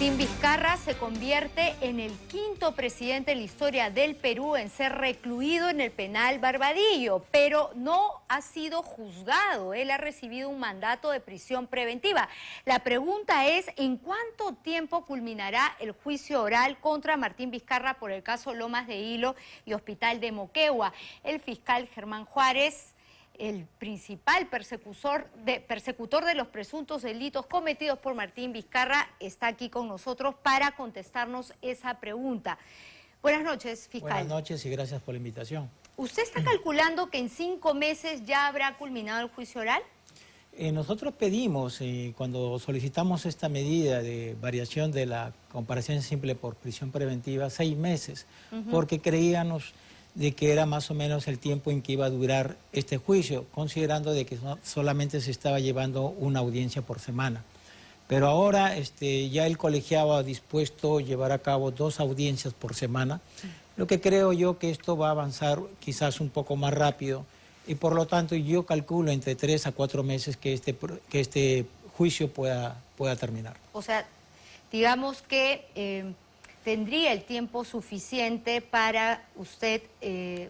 Martín Vizcarra se convierte en el quinto presidente en la historia del Perú en ser recluido en el penal Barbadillo, pero no ha sido juzgado. Él ha recibido un mandato de prisión preventiva. La pregunta es, ¿en cuánto tiempo culminará el juicio oral contra Martín Vizcarra por el caso Lomas de Hilo y Hospital de Moquegua? El fiscal Germán Juárez, el principal persecutor de los presuntos delitos cometidos por Martín Vizcarra, está aquí con nosotros para contestarnos esa pregunta. Buenas noches, fiscal. Buenas noches y gracias por la invitación. ¿Usted está calculando que en 5 meses ya habrá culminado el juicio oral? Nosotros pedimos, cuando solicitamos esta medida de variación de la comparación simple por prisión preventiva, 6 meses, porque creíamos de que era más o menos el tiempo en que iba a durar este juicio, considerando de que solamente se estaba llevando una audiencia por semana. Pero ahora ya el colegiado ha dispuesto a llevar a cabo 2 audiencias por semana, lo que creo yo que esto va a avanzar quizás un poco más rápido, y por lo tanto yo calculo entre 3 a 4 meses que este juicio pueda terminar. O sea, digamos que tendría el tiempo suficiente para usted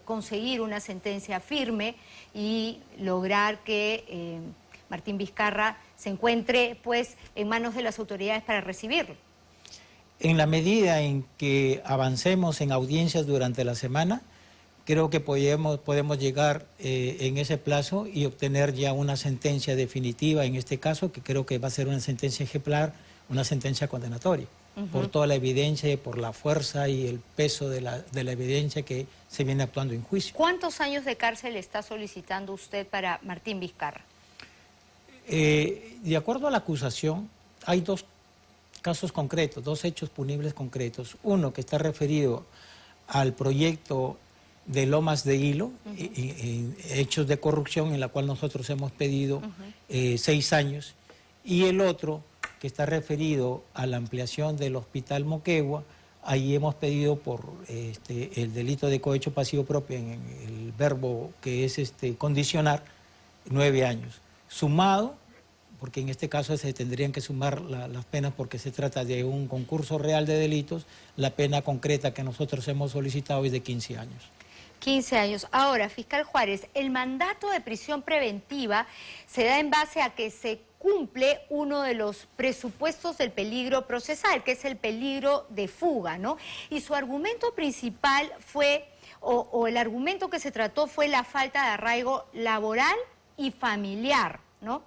conseguir una sentencia firme y lograr que Martín Vizcarra se encuentre pues en manos de las autoridades para recibirlo. En la medida en que avancemos en audiencias durante la semana, creo que podemos llegar en ese plazo y obtener ya una sentencia definitiva en este caso, que creo que va a ser una sentencia ejemplar, una sentencia condenatoria. Por toda la evidencia y por la fuerza y el peso de la evidencia que se viene actuando en juicio. ¿Cuántos años de cárcel está solicitando usted para Martín Vizcarra? De acuerdo a la acusación, hay 2 casos concretos, 2 hechos punibles concretos. Uno que está referido al proyecto de Lomas de Hilo, hechos de corrupción en la cual nosotros hemos pedido 6 años, y el otro que está referido a la ampliación del Hospital Moquegua. Ahí hemos pedido por el delito de cohecho pasivo propio, en el verbo que es condicionar, 9 años. Sumado, porque en este caso se tendrían que sumar las penas porque se trata de un concurso real de delitos, la pena concreta que nosotros hemos solicitado es de 15 años. 15 años. Ahora, fiscal Juárez, el mandato de prisión preventiva se da en base a que se cumple uno de los presupuestos del peligro procesal, que es el peligro de fuga, ¿no? Y su argumento principal fue, o el argumento que se trató fue la falta de arraigo laboral y familiar, ¿no?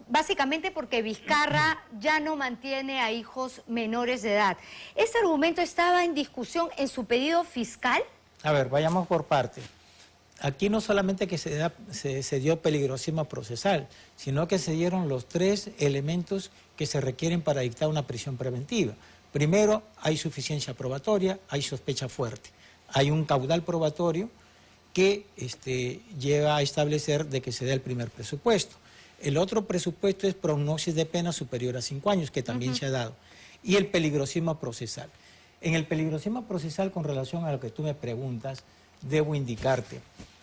Básicamente porque Vizcarra ya no mantiene a hijos menores de edad. ¿Ese argumento estaba en discusión en su pedido fiscal? A ver, vayamos por parte. Aquí no solamente que se dio peligrosismo procesal, sino que se dieron los 3 elementos que se requieren para dictar una prisión preventiva. Primero, hay suficiencia probatoria, hay sospecha fuerte. Hay un caudal probatorio que llega a establecer de que se dé el primer presupuesto. El otro presupuesto es prognosis de pena superior a 5 años, que también se ha dado. Y el peligrosismo procesal. En el peligrosismo procesal, con relación a lo que tú me preguntas, debo indicarte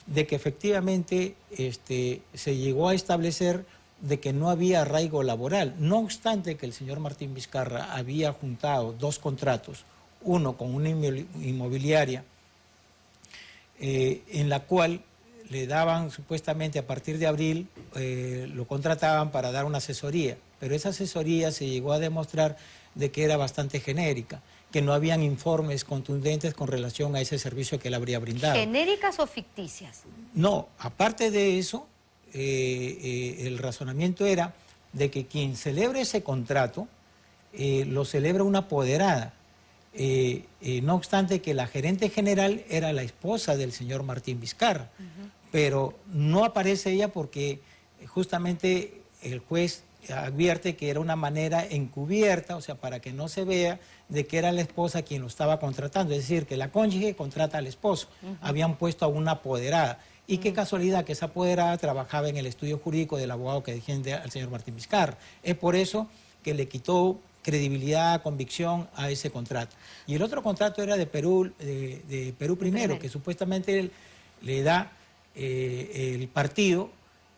de que efectivamente se llegó a establecer de que no había arraigo laboral, no obstante que el señor Martín Vizcarra había juntado 2 contratos, uno con una inmobiliaria, en la cual le daban supuestamente a partir de abril, lo contrataban para dar una asesoría, pero esa asesoría se llegó a demostrar de que era bastante genérica, que no habían informes contundentes con relación a ese servicio que él habría brindado. ¿Genéricas o ficticias? No, aparte de eso, el razonamiento era de que quien celebra ese contrato lo celebra una apoderada, no obstante que la gerente general era la esposa del señor Martín Vizcarra, pero no aparece ella porque justamente el juez advierte que era una manera encubierta, o sea, para que no se vea de que era la esposa quien lo estaba contratando, es decir, que la cónyuge contrata al esposo, habían puesto a una apoderada, y qué casualidad que esa apoderada trabajaba en el estudio jurídico del abogado que defiende al señor Martín Vizcarra. Es por eso que le quitó credibilidad, convicción a ese contrato. Y el otro contrato era de Perú, Perú Primero, que supuestamente le da el partido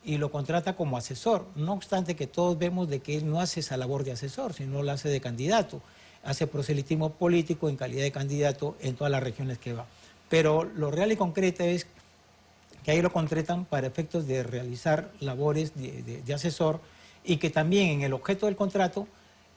y lo contrata como asesor. No obstante que todos vemos de que él no hace esa labor de asesor, sino la hace de candidato. Hace proselitismo político en calidad de candidato en todas las regiones que va. Pero lo real y concreto es que ahí lo contratan para efectos de realizar labores de asesor, y que también en el objeto del contrato,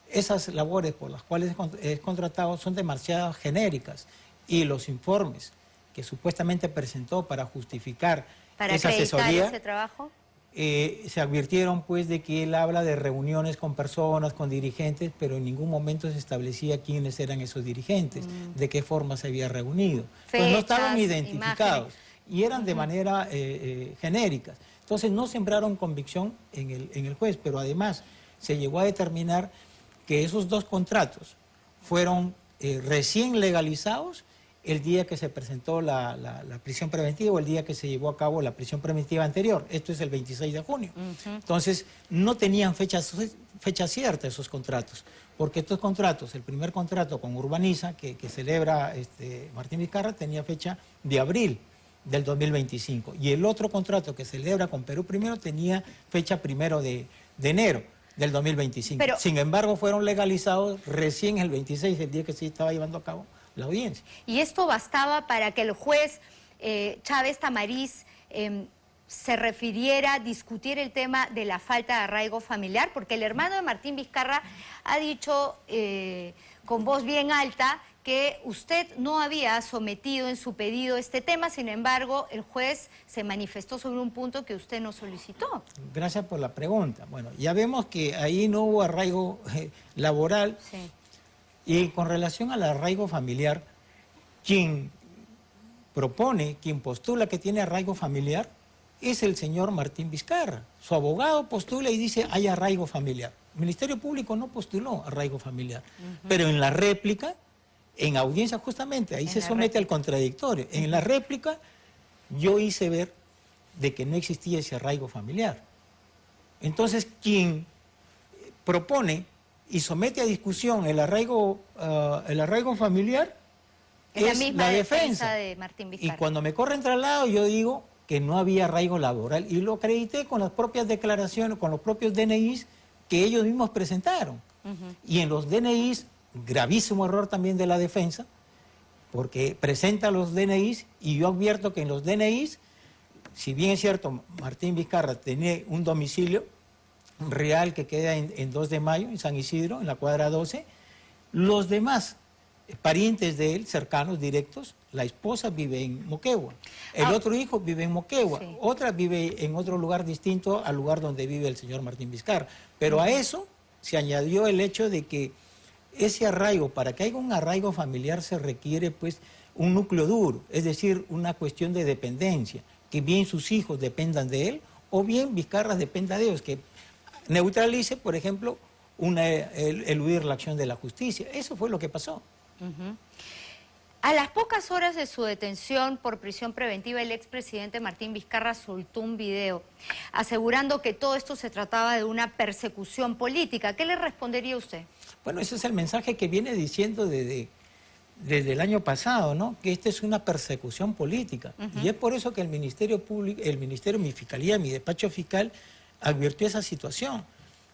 esas labores por las cuales es contratado son demasiado genéricas, y los informes que supuestamente presentó para justificar esa asesoría, ese trabajo, se advirtieron pues de que él habla de reuniones con personas, con dirigentes, pero en ningún momento se establecía quiénes eran esos dirigentes, de qué forma se había reunido. Fechas, pues no estaban identificados, y eran de manera genéricas. Entonces no sembraron convicción en el juez, pero además se llegó a determinar que esos dos contratos fueron recién legalizados el día que se presentó la prisión preventiva, o el día que se llevó a cabo la prisión preventiva anterior. Esto es el 26 de junio. Entonces no tenían fecha cierta esos contratos, porque estos contratos, el primer contrato con Urbaniza, que celebra Martín Vizcarra, tenía fecha de abril del 2025, y el otro contrato que celebra con Perú Primero tenía fecha 1 de enero del 2025. Pero, sin embargo, fueron legalizados recién el 26, el día que se estaba llevando a cabo la audiencia. Y esto bastaba para que el juez Chávez Tamariz se refiriera, discutiera el tema de la falta de arraigo familiar, porque el hermano de Martín Vizcarra ha dicho con voz bien alta que usted no había sometido en su pedido este tema. Sin embargo, el juez se manifestó sobre un punto que usted no solicitó. Gracias por la pregunta. Bueno, ya vemos que ahí no hubo arraigo laboral. Sí. Y con relación al arraigo familiar, quien propone, quien postula que tiene arraigo familiar, es el señor Martín Vizcarra. Su abogado postula y dice hay arraigo familiar. El Ministerio Público no postuló arraigo familiar, pero en la réplica, en audiencia justamente, ahí se somete al contradictorio. En la réplica yo hice ver de que no existía ese arraigo familiar. Entonces, quien propone y somete a discusión el arraigo familiar es la defensa de Martín Vizcarra. Y cuando me corren traslado, yo digo que no había arraigo laboral, y lo acredité con las propias declaraciones, con los propios DNIs que ellos mismos presentaron. Y en los DNIs, gravísimo error también de la defensa, porque presenta los DNIs, y yo advierto que en los DNIs, si bien es cierto, Martín Vizcarra tenía un domicilio real que queda en 2 de Mayo, en San Isidro, en la cuadra 12, los demás parientes de él, cercanos, directos, la esposa vive en Moquegua, el otro hijo vive en Moquegua, sí. Otra vive en otro lugar distinto al lugar donde vive el señor Martín Vizcarra. Pero a eso se añadió el hecho de que ese arraigo, para que haya un arraigo familiar, se requiere pues un núcleo duro, es decir, una cuestión de dependencia, que bien sus hijos dependan de él, o bien Vizcarra dependa de ellos, que neutralice, por ejemplo, eludir la acción de la justicia. Eso fue lo que pasó. A las pocas horas de su detención por prisión preventiva, el expresidente Martín Vizcarra soltó un video asegurando que todo esto se trataba de una persecución política. ¿Qué le respondería usted? Bueno, ese es el mensaje que viene diciendo desde el año pasado, ¿no? Que esta es una persecución política. Y es por eso que el Ministerio Público, mi Fiscalía, mi despacho fiscal, advirtió esa situación,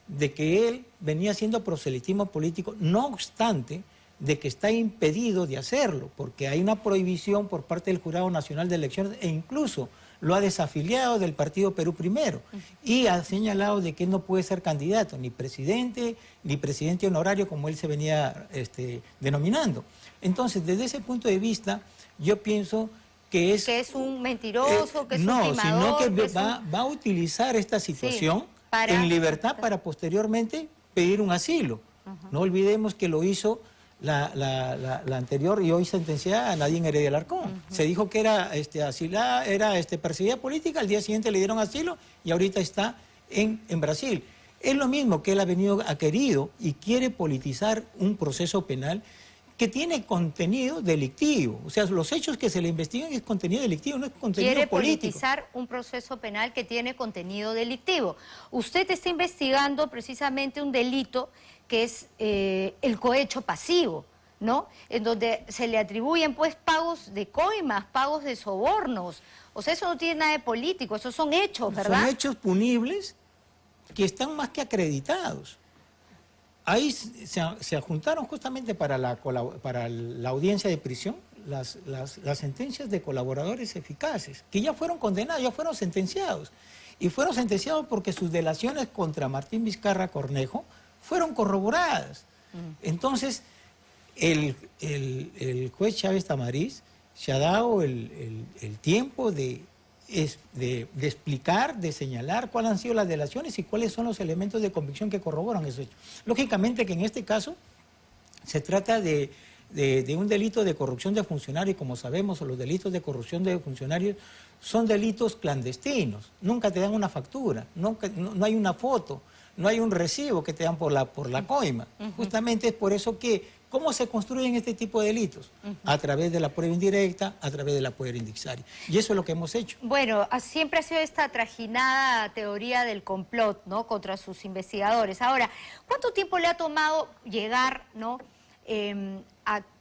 de que él venía haciendo proselitismo político, no obstante de que está impedido de hacerlo, porque hay una prohibición por parte del Jurado Nacional de Elecciones, e incluso lo ha desafiliado del partido Perú Primero, y ha señalado de que él no puede ser candidato, ni presidente honorario, como él se venía denominando. Entonces, desde ese punto de vista, yo pienso que es... Que es un mentiroso, que es un timador... No, sino que va a utilizar esta situación en libertad para posteriormente pedir un asilo. No olvidemos que lo hizo la anterior y hoy sentenciada a Nadine Heredia Alarcón. Se dijo que era asilada, era perseguida política, al día siguiente le dieron asilo y ahorita está en Brasil. Es lo mismo que él ha querido y quiere politizar un proceso penal que tiene contenido delictivo. O sea, los hechos que se le investigan es contenido delictivo, no es contenido político. Quiere politizar un proceso penal que tiene contenido delictivo. Usted está investigando precisamente un delito que es el cohecho pasivo, ¿no? En donde se le atribuyen pues pagos de coimas, pagos de sobornos. O sea, eso no tiene nada de político, esos son hechos, ¿verdad? Son hechos punibles que están más que acreditados. Ahí se juntaron justamente para la audiencia de prisión las sentencias de colaboradores eficaces, que ya fueron condenados, ya fueron sentenciados. Y fueron sentenciados porque sus delaciones contra Martín Vizcarra Cornejo fueron corroboradas. Entonces, el juez Chávez Tamariz se ha dado el tiempo de explicar, de señalar cuáles han sido las delaciones y cuáles son los elementos de convicción que corroboran esos hechos. Lógicamente que en este caso se trata de un delito de corrupción de funcionarios, y como sabemos, los delitos de corrupción de funcionarios son delitos clandestinos. Nunca te dan una factura, no hay una foto, no hay un recibo que te dan por la coima. Justamente es por eso que, ¿cómo se construyen este tipo de delitos? A través de la prueba indirecta, a través de la prueba indiciaria. Y eso es lo que hemos hecho. Bueno, siempre ha sido esta trajinada teoría del complot, ¿no?, contra sus investigadores. Ahora, ¿cuánto tiempo le ha tomado llegar, ¿no?,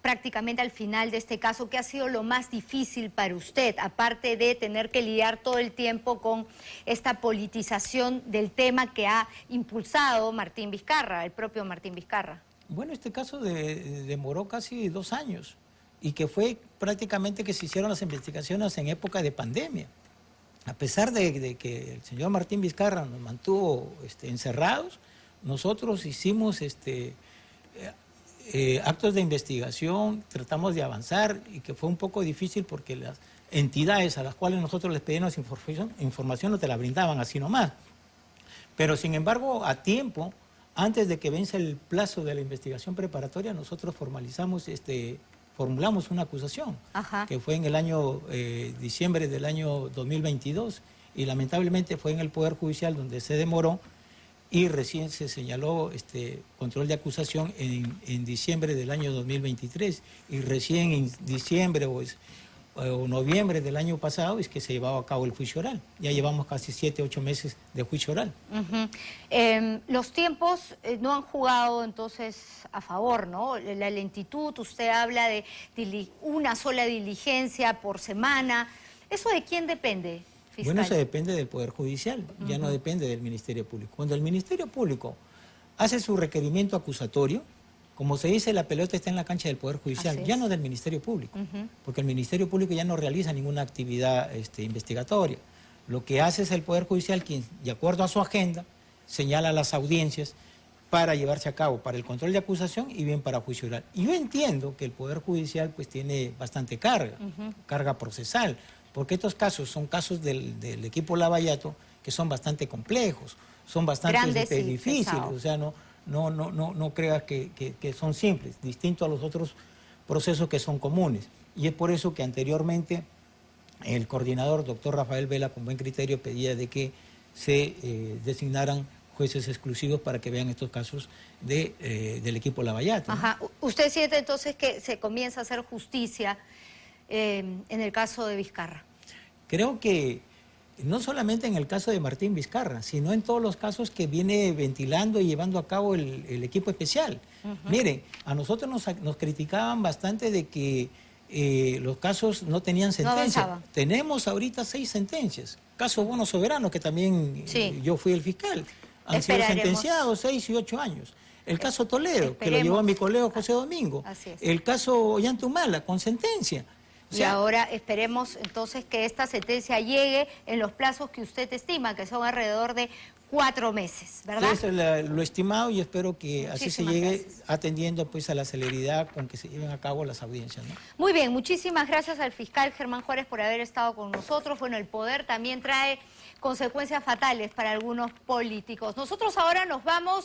prácticamente al final de este caso? ¿Qué ha sido lo más difícil para usted, aparte de tener que lidiar todo el tiempo con esta politización del tema que ha impulsado Martín Vizcarra, el propio Martín Vizcarra? Bueno, este caso demoró casi 2 años y que fue prácticamente que se hicieron las investigaciones en época de pandemia. A pesar de que el señor Martín Vizcarra nos mantuvo encerrados, nosotros hicimos actos de investigación, tratamos de avanzar, y que fue un poco difícil porque las entidades a las cuales nosotros les pedíamos información no te la brindaban así nomás. Pero sin embargo, a tiempo, antes de que vence el plazo de la investigación preparatoria, nosotros formulamos una acusación, que fue en el año diciembre del año 2022, y lamentablemente fue en el Poder Judicial donde se demoró, y recién se señaló control de acusación en diciembre del año 2023, y recién en diciembre o noviembre del año pasado es que se llevaba a cabo el juicio oral. Ya llevamos casi 7, 8 meses de juicio oral. Los tiempos no han jugado entonces a favor, ¿no? La lentitud, usted habla de una sola diligencia por semana. ¿Eso de quién depende, fiscal? Bueno, eso depende del Poder Judicial, ya no depende del Ministerio Público. Cuando el Ministerio Público hace su requerimiento acusatorio, como se dice, la pelota está en la cancha del Poder Judicial, ya no del Ministerio Público, porque el Ministerio Público ya no realiza ninguna actividad investigatoria. Lo que hace es el Poder Judicial quien, de acuerdo a su agenda, señala las audiencias para llevarse a cabo para el control de acusación y bien para juicio oral. Y yo entiendo que el Poder Judicial pues tiene bastante carga, carga procesal, porque estos casos son casos del equipo Lavallato que son bastante complejos, son bastante difíciles, o sea, no creas que son simples, distinto a los otros procesos que son comunes. Y es por eso que anteriormente el coordinador, doctor Rafael Vela, con buen criterio, pedía de que se designaran jueces exclusivos para que vean estos casos del equipo Lavallato, ¿no? ¿Usted siente entonces que se comienza a hacer justicia en el caso de Vizcarra? Creo que no solamente en el caso de Martín Vizcarra, sino en todos los casos que viene ventilando y llevando a cabo el equipo especial. Miren, a nosotros nos criticaban bastante de que los casos no tenían sentencia. No, tenemos ahorita 6 sentencias. Caso Bono Soberano, que también yo fui el fiscal. Han sido sentenciados 6 y 8 años. El caso Toledo, que lo llevó a mi colega José Domingo. El caso Ollantumala, con sentencia. Y ahora esperemos entonces que esta sentencia llegue en los plazos que usted estima, que son alrededor de 4 meses, ¿verdad? Eso es lo estimado, y espero que así se llegue, atendiendo pues a la celeridad con que se lleven a cabo las audiencias, ¿no? Muy bien, muchísimas gracias al fiscal Germán Juárez por haber estado con nosotros. Bueno, el poder también trae consecuencias fatales para algunos políticos. Nosotros ahora nos vamos